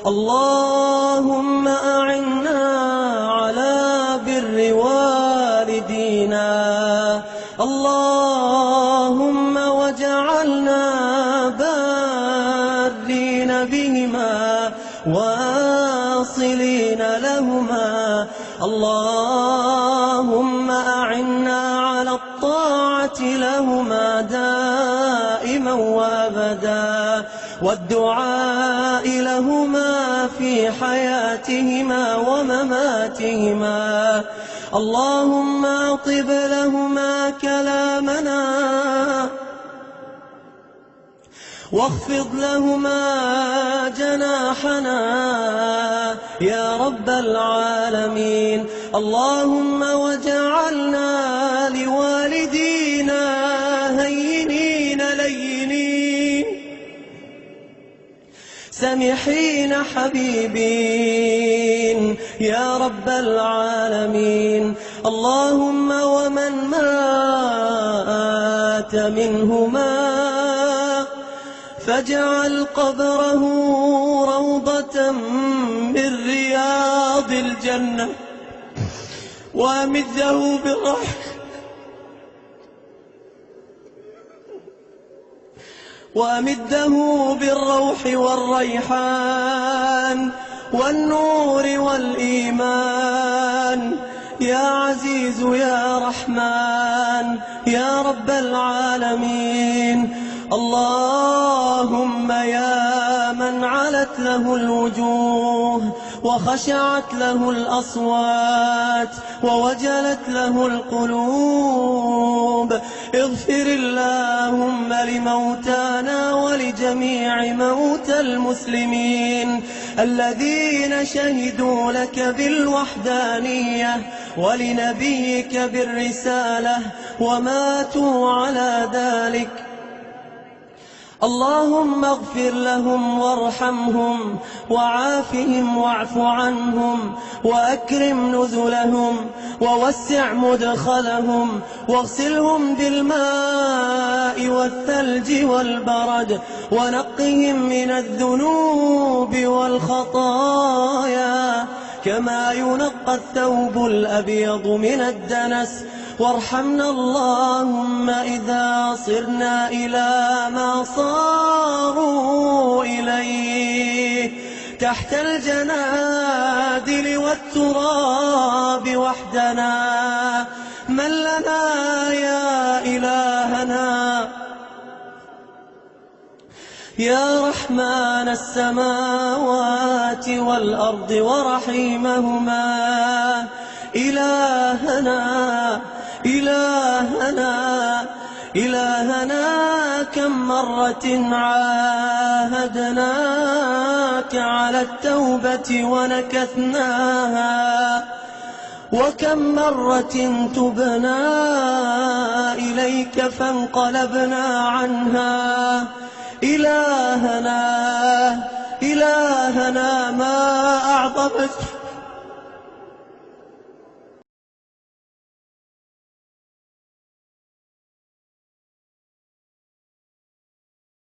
اللهم أعنا على بر والدينا، اللهم واجعلنا بارين بهما واصلين لهما، اللهم أعنا على الطاعة لهما دائما وأبدا، والدعاء لهما في حياتهما ومماتهما، اللهم أطب لهما كلامنا واخفض لهما جناحنا يا رب العالمين، اللهم واجعلنا لوالدينا هينين لينين سمحين حبيبين يا رب العالمين، اللهم ومن مات منهما فاجعل قبره روضة من رياض الجنة، وأمده بالروح والريحان والنور والإيمان يا عزيز يا رحمن يا رب العالمين، اللهم يا من علت له الوجوه وخشعت له الأصوات ووجلت له القلوب، اغفر اللهم لموتانا ولجميع موتى المسلمين الذين شهدوا لك بالوحدانية ولنبيك بالرسالة وماتوا على ذلك، اللهم اغفر لهم وارحمهم وعافهم واعف عنهم وأكرم نزلهم ووسع مدخلهم واغسلهم بالماء والثلج والبرد ونقهم من الذنوب والخطايا كما ينقى الثوب الأبيض من الدنس، وارحمنا اللهم إذا صرنا إلى ما صاروا إليه تحت الجنادل والتراب وحدنا، من لنا يا إلهنا يا رحمن السماوات والأرض ورحيمهما، إلهنا كم مرة عاهدناك على التوبة ونكثناها، وكم مرة تبنا إليك فانقلبنا عنها، إلهنا ما أعظمك